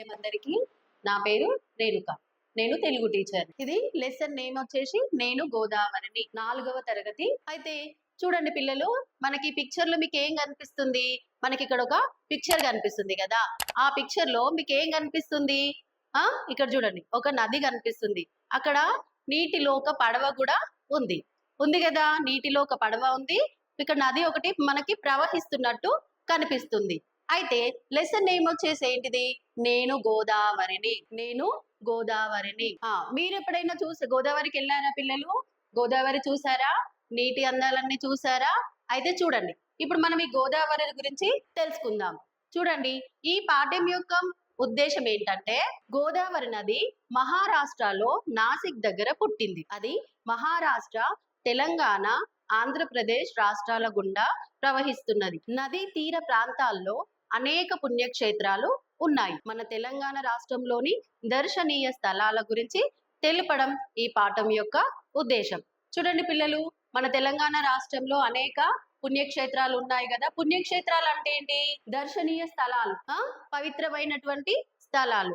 అందరికి నా పేరు రేణుక. నేను తెలుగు టీచర్. ఇది లెసన్ నేమ్ వచ్చేసి నేను గోదావరిని, 4వ తరగతి. అయితే చూడండి పిల్లలు, మనకి పిక్చర్ లో మీకు ఏం కనిపిస్తుంది? మనకి ఇక్కడ ఒక పిక్చర్ కనిపిస్తుంది కదా. ఆ పిక్చర్ లో మీకు ఏం కనిపిస్తుంది? ఇక్కడ చూడండి, ఒక నది కనిపిస్తుంది. అక్కడ నీటిలో ఒక పడవ కూడా ఉంది ఉంది కదా. నీటిలో ఒక పడవ ఉంది. ఇక్కడ నది ఒకటి మనకి ప్రవహిస్తున్నట్టు కనిపిస్తుంది. అయితే లెసన్ నేమ్ వచ్చేసి ఏంటిది? నేను గోదావరిని, నేను గోదావరిని. మీరు ఎప్పుడైనా గోదావరికి వెళ్ళారా పిల్లలు? గోదావరి చూసారా? నీటి అందాలన్నీ చూసారా? అయితే చూడండి, ఇప్పుడు మనం ఈ గోదావరి గురించి తెలుసుకుందాం. చూడండి, ఈ పాఠ్యం యొక్క ఉద్దేశం ఏంటంటే, గోదావరి నది మహారాష్ట్రలో నాసిక్ దగ్గర పుట్టింది. అది మహారాష్ట్ర, తెలంగాణ, ఆంధ్రప్రదేశ్ రాష్ట్రాల గుండా ప్రవహిస్తున్నది. నదీ తీర ప్రాంతాల్లో అనేక పుణ్యక్షేత్రాలు ఉన్నాయి. మన తెలంగాణ రాష్ట్రంలోని దర్శనీయ స్థలాల గురించి తెలుపడం ఈ పాఠం యొక్క ఉద్దేశం. చూడండి పిల్లలు, మన తెలంగాణ రాష్ట్రంలో అనేక పుణ్యక్షేత్రాలు ఉన్నాయి కదా. పుణ్యక్షేత్రాలు అంటే ఏంటి? దర్శనీయ స్థలాలు, పవిత్రమైనటువంటి స్థలాలు.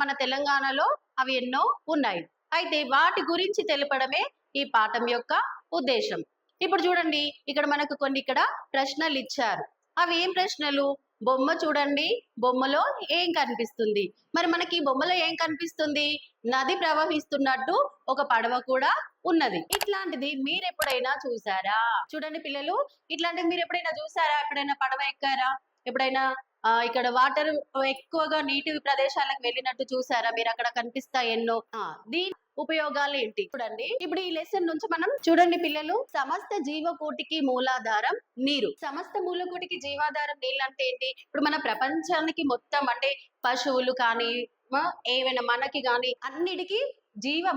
మన తెలంగాణలో అవి ఎన్నో ఉన్నాయి. అయితే వాటి గురించి తెలపడమే ఈ పాఠం యొక్క ఉద్దేశం. ఇప్పుడు చూడండి, ఇక్కడ మనకు కొన్ని ప్రశ్నలు ఇచ్చారు. అవి ఏం ప్రశ్నలు? బొమ్మ చూడండి, బొమ్మలో ఏం కనిపిస్తుంది? మరి మనకి ఈ బొమ్మలో ఏం కనిపిస్తుంది? నది ప్రవహిస్తున్నట్టు ఒక పడవ కూడా ఉన్నది. ఇట్లాంటిది మీరు ఎప్పుడైనా చూసారా? చూడండి పిల్లలు, ఇట్లాంటిది మీరు ఎప్పుడైనా చూసారా? ఎప్పుడైనా పడవ ఎక్కారా? ఎప్పుడైనా ఇక్కడ వాటర్ ఎక్కువగా నీటి ప్రదేశాలకు వెళ్ళినట్టు చూసారా? మీరు అక్కడ కనిపిస్తాయి ఎన్నో. దీని ఉపయోగాలు ఏంటి చూడండి. ఇప్పుడు ఈ లెసన్ నుంచి మనం చూడండి పిల్లలు, సమస్త జీవకోటికి మూలాధారం నీరు. సమస్త మూలకోటికి జీవాధారం నీళ్ళు అంటే ఏంటి? ఇప్పుడు మన ప్రపంచానికి మొత్తం అంటే పశువులు కానీ, ఏవైనా మనకి కానీ అన్నిటికీ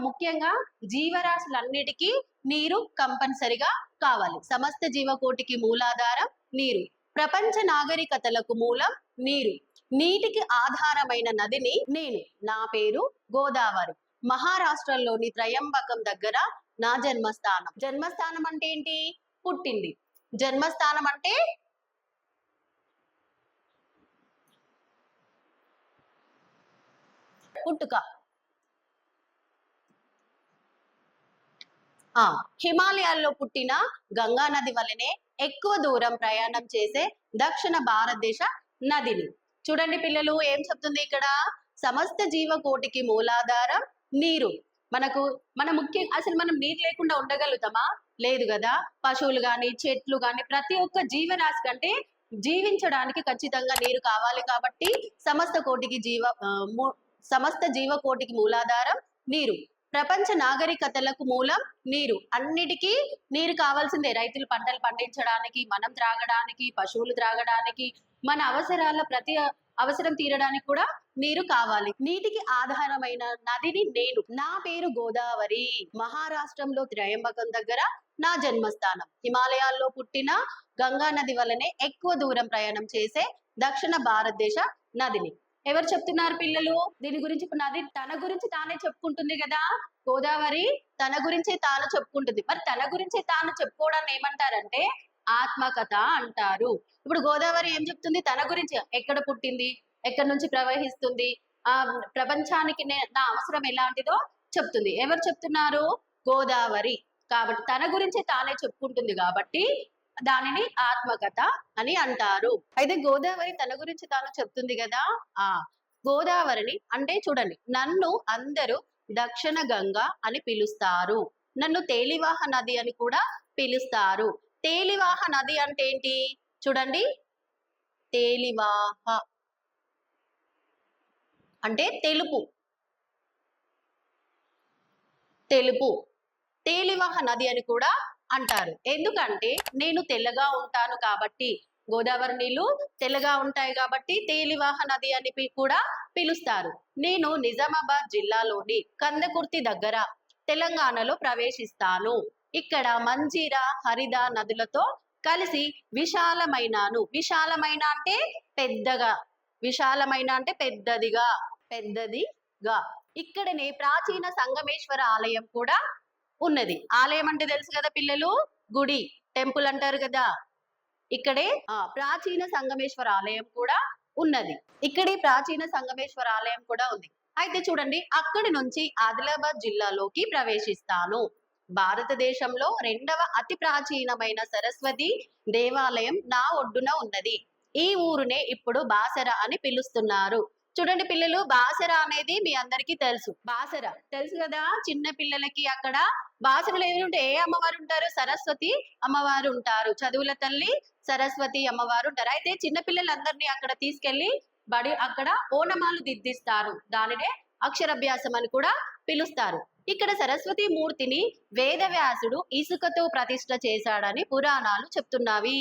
ముఖ్యంగా జీవరాశులన్నిటికీ నీరు కంపల్సరిగా కావాలి. సమస్త జీవకోటికి మూలాధారం నీరు. ప్రపంచ నాగరికతలకు మూలం నీరు. నీటికి ఆధారమైన నదిని నేను, నా పేరు గోదావరి. మహారాష్ట్రలోని త్రయంబకం దగ్గర నా జన్మస్థానం. జన్మస్థానం అంటే ఏంటి? పుట్టింది. జన్మస్థానం అంటే పుట్టుక. హిమాలయాల్లో పుట్టిన గంగా నది వలనే ఎక్కువ దూరం ప్రయాణం చేసే దక్షిణ భారతదేశ నదిని. చూడండి పిల్లలు, ఏం చెప్తుంది ఇక్కడ? సమస్త జీవకోటికి మూలాధారం నీరు. అసలు మనం నీరు లేకుండా ఉండగలుగుతామా? లేదు కదా. పశువులు గాని, చెట్లు గాని, ప్రతి ఒక్క జీవరాశి కంటే జీవించడానికి ఖచ్చితంగా నీరు కావాలి. కాబట్టి సమస్త జీవకోటికి మూలాధారం నీరు. ప్రపంచ నాగరికతలకు మూలం నీరు. అన్నిటికీ నీరు కావాల్సిందే. రైతులు పంటలు పండించడానికి, మనం త్రాగడానికి, పశువులు త్రాగడానికి, మన ప్రతి అవసరం తీరడానికి కూడా నీరు కావాలి. నీటికి ఆధారమైన నదిని నేను, నా పేరు గోదావరి. మహారాష్ట్రంలో త్రయంబకం దగ్గర నా జన్మస్థానం. హిమాలయాల్లో పుట్టిన గంగా నది వలనే ఎక్కువ దూరం ప్రయాణం చేసే దక్షిణ భారతదేశ నదిని. ఎవరు చెప్తున్నారు పిల్లలు? దీని గురించి నది తన గురించి తానే చెప్పుకుంటుంది కదా. గోదావరి తన గురించి తాను చెప్పుకుంటుంది. మరి తన గురించి తాను చెప్పుకోవడాన్ని ఏమంటారంటే ఆత్మకథ అంటారు. ఇప్పుడు గోదావరి ఏం చెప్తుంది? తన గురించి, ఎక్కడ పుట్టింది, ఎక్కడి నుంచి ప్రవహిస్తుంది, ప్రపంచానికి నా అవసరం ఎలాంటిదో చెప్తుంది. ఎవరు చెప్తున్నారు? గోదావరి. కాబట్టి తన గురించి తానే చెప్పుకుంటుంది కాబట్టి దానిని ఆత్మకథ అని అంటారు. అయితే గోదావరి తన గురించి తాను చెప్తుంది కదా. గోదావరిని అంటే చూడండి, నన్ను అందరూ దక్షిణ గంగా అని పిలుస్తారు. నన్ను తేలివాహ నది అని కూడా పిలుస్తారు. తేలివాహ నది అంటే ఏంటి? చూడండి, తేలివాహ అంటే తెలుపు. తేలివాహ నది అని కూడా అంటారు. ఎందుకంటే నేను తెల్లగా ఉంటాను కాబట్టి, గోదావరి నీళ్లు తెల్లగా ఉంటాయి కాబట్టి తేలివాహ నది అని కూడా పిలుస్తారు. నేను నిజామాబాద్ జిల్లాలోని కందకుర్తి దగ్గర తెలంగాణలో ప్రవేశిస్తాను. ఇక్కడ మంజీరా, హరిదా నదులతో కలిసి విశాలమైనాను. విశాలమైన అంటే పెద్దగా, విశాలమైన అంటే పెద్దదిగా. ఇక్కడనే ప్రాచీన సంగమేశ్వర ఆలయం కూడా ఉన్నది. ఆలయం అంటే తెలుసు కదా పిల్లలు, గుడి, టెంపుల్ అంటారు కదా. ఇక్కడే ప్రాచీన సంగమేశ్వర ఆలయం కూడా ఉన్నది. ఇక్కడి ప్రాచీన సంగమేశ్వర ఆలయం కూడా ఉంది. అయితే చూడండి, అక్కడి నుంచి ఆదిలాబాద్ జిల్లాలోకి ప్రవేశిస్తాను. భారతదేశంలో రెండవ అతి ప్రాచీనమైన సరస్వతి దేవాలయం నా ఒడ్డున ఉన్నది. ఈ ఊరునే ఇప్పుడు బాసర అని పిలుస్తున్నారు. చూడండి పిల్లలు, బాసర అనేది మీ అందరికీ తెలుసు. బాసర తెలుసు కదా, చిన్న పిల్లలకి అక్కడ బాసరలో ఎవరు ఏ అమ్మవారు ఉంటారు? సరస్వతి అమ్మవారు ఉంటారు. చదువుల తల్లి సరస్వతి అమ్మవారు ఉంటారు. అయితే చిన్న పిల్లలందరినీ అక్కడ తీసుకెళ్లి అక్కడ ఓనమాలు దిద్దిస్తారు. దానినే అక్షరాభ్యాసం అని కూడా పిలుస్తారు. ఇక్కడ సరస్వతి మూర్తిని వేదవ్యాసుడు ఇసుకతో ప్రతిష్ఠ చేశాడని పురాణాలు చెప్తున్నవి.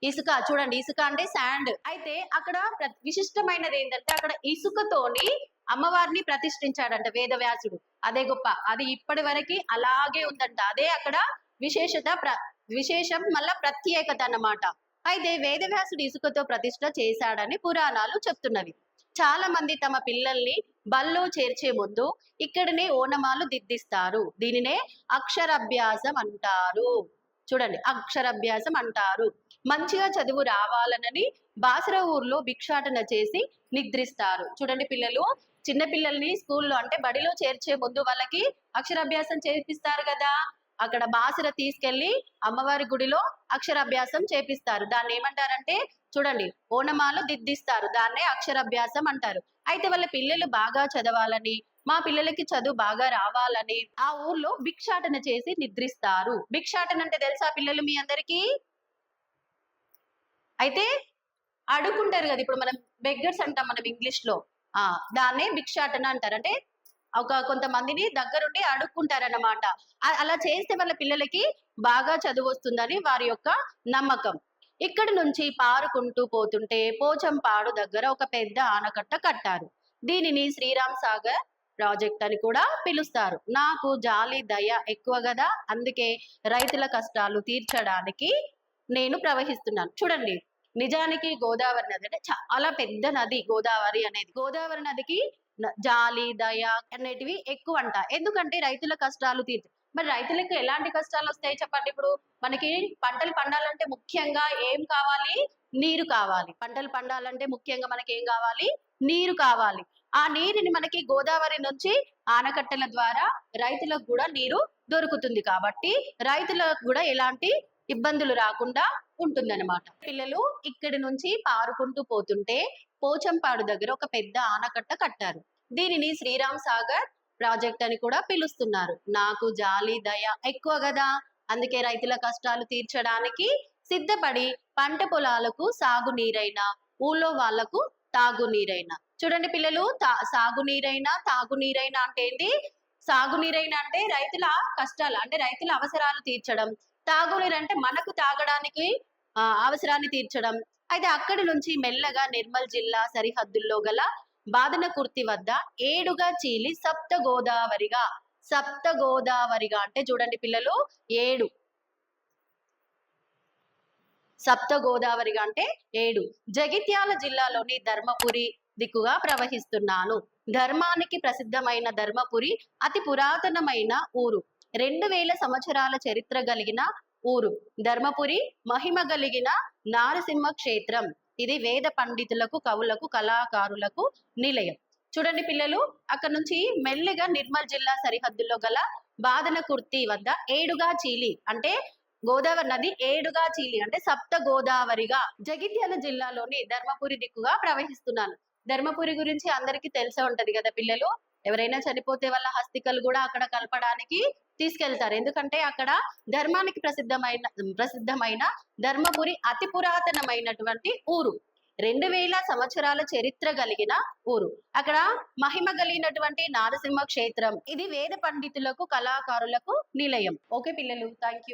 ఇసుక చూడండి, ఇసుక అంటే శాండ్. అయితే అక్కడ విశిష్టమైనది ఏంటంటే అక్కడ ఇసుకతోని అమ్మవారిని ప్రతిష్ఠించాడంట వేదవ్యాసుడు. అదే గొప్ప, అది ఇప్పటి వరకు అలాగే ఉందంట. అదే అక్కడ విశేషం మళ్ళా ప్రత్యేకత అన్నమాట. అయితే వేదవ్యాసుడు ఇసుకతో ప్రతిష్ఠ చేశాడని పురాణాలు చెప్తున్నవి. చాలా మంది తమ పిల్లల్ని బల్లో చేర్చే ముందు ఇక్కడనే ఓనమాలు దిద్దిస్తారు. దీనినే అక్షరాభ్యాసం అంటారు. చూడండి, అక్షరాభ్యాసం అంటారు. మంచిగా చదువు రావాలనని బాసర ఊర్లో భిక్షాటన చేసి నిద్రిస్తారు. చూడండి పిల్లలు, చిన్న పిల్లల్ని స్కూల్లో అంటే బడిలో చేర్చే ముందు వాళ్ళకి అక్షరాభ్యాసం చేపిస్తారు కదా, అక్కడ బాసర తీసుకెళ్లి అమ్మవారి గుడిలో అక్షరాభ్యాసం చేపిస్తారు. దాన్ని ఏమంటారంటే చూడండి, ఓనమాలు దిద్దిస్తారు. దాన్నే అక్షరాభ్యాసం అంటారు. అయితే వాళ్ళ పిల్లలు బాగా చదవాలని, మా పిల్లలకి చదువు బాగా రావాలని ఆ ఊర్లో భిక్షాటన చేసి నిద్రిస్తారు. భిక్షాటన అంటే తెలుసా పిల్లలు మీ అందరికీ? అయితే అడుగుంటారు కదా, ఇప్పుడు మనం బెగ్గర్స్ అంటాం మనం ఇంగ్లీష్ లో, దాన్నే భిక్షాటన అంటారు. అంటే కొంతమందిని దగ్గరుండి అడుక్కుంటారన్నమాట. అలా చేస్తే వాళ్ళ పిల్లలకి బాగా చదువు వస్తుందని వారి యొక్క నమ్మకం. ఇక్కడి నుంచి పారుకుంటూ పోతుంటే పోచంపాడు దగ్గర ఒక పెద్ద ఆనకట్ట కట్టారు. దీనిని శ్రీరామ్ సాగర్ ప్రాజెక్ట్ అని కూడా పిలుస్తారు. నాకు జాలి దయ ఎక్కువ కదా, అందుకే రైతుల కష్టాలు తీర్చడానికి నేను ప్రవహిస్తున్నాను. చూడండి, నిజానికి గోదావరి నది అంటే చాలా పెద్ద నది. గోదావరి అనేది, గోదావరి నదికి జాలి దయ అనేటివి ఎక్కువ అంట. ఎందుకంటే రైతుల కష్టాలు తీర్చు. మరి రైతులకు ఎలాంటి కష్టాలు వస్తాయి చెప్పండి? ఇప్పుడు మనకి పంటలు పండాలంటే ముఖ్యంగా ఏం కావాలి? నీరు కావాలి. పంటలు పండాలంటే ముఖ్యంగా మనకి ఏం కావాలి? నీరు కావాలి. ఆ నీరుని మనకి గోదావరి నుంచి ఆనకట్టల ద్వారా రైతులకు కూడా నీరు దొరుకుతుంది. కాబట్టి రైతులకు కూడా ఎలాంటి ఇబ్బందులు రాకుండా ఉంటుందన్నమాట. పిల్లలు ఇక్కడి నుంచి పారుకుంటూ పోతుంటే పోచంపాడు దగ్గర ఒక పెద్ద ఆనకట్ట కట్టారు. దీనిని శ్రీరామ్ సాగర్ ప్రాజెక్ట్ అని కూడా పిలుస్తున్నారు. నాకు జాలి దయ ఎక్కువ కదా, అందుకే రైతుల కష్టాలు తీర్చడానికి సిద్ధపడి పంట పొలాలకు సాగునీరైనా ఊళ్ళో వాళ్లకు తాగునీరైనా. చూడండి పిల్లలు, సాగునీరైనా తాగునీరైనా అంటే ఏంటి? సాగునీరైనా అంటే రైతుల కష్టాలు అంటే రైతుల అవసరాలు తీర్చడం, తాగునీరు అంటే మనకు తాగడానికి అవసరాన్ని తీర్చడం. అయితే అక్కడి నుంచి మెల్లగా నిర్మల్ జిల్లా సరిహద్దుల్లో గల బాదనకుర్తి వద్ద ఏడుగా చీలి సప్త గోదావరిగా అంటే చూడండి పిల్లలు, ఏడు సప్త గోదావరిగా అంటే ఏడు. జగిత్యాల జిల్లాలోని ధర్మపురి దిక్కుగా ప్రవహిస్తున్నాను. ధర్మానికి ప్రసిద్ధమైన ధర్మపురి అతి పురాతనమైన ఊరు. 2000 సంవత్సరాల చరిత్ర కలిగిన ఊరు. ధర్మపురి మహిమ కలిగిన నారసింహ క్షేత్రం. ఇది వేద పండితులకు, కవులకు, కళాకారులకు నిలయం. చూడండి పిల్లలు, అక్కడ నుంచి మెల్లగా నిర్మల్ జిల్లా సరిహద్దుల్లో గల బాదనకుర్తి వద్ద ఏడుగా చీలి అంటే గోదావరి నది ఏడుగా చీలి అంటే సప్త గోదావరిగా జగిత్యాల జిల్లాలోని ధర్మపురి దిక్కుగా ప్రవహిస్తున్నాను. ధర్మపురి గురించి అందరికీ తెలిసే ఉంటది కదా పిల్లలు. ఎవరైనా చనిపోతే వాళ్ళ హస్తికలు కూడా అక్కడ కలపడానికి తీసుకెళ్తారు. ఎందుకంటే అక్కడ ధర్మానికి ప్రసిద్ధమైన ధర్మపురి అతి పురాతనమైనటువంటి ఊరు. 2000 సంవత్సరాల చరిత్ర కలిగిన ఊరు. అక్కడ మహిమ కలిగినటువంటి నారసింహ క్షేత్రం. ఇది వేద పండితులకు, కళాకారులకు నిలయం. ఓకే పిల్లలు, థ్యాంక్ యూ.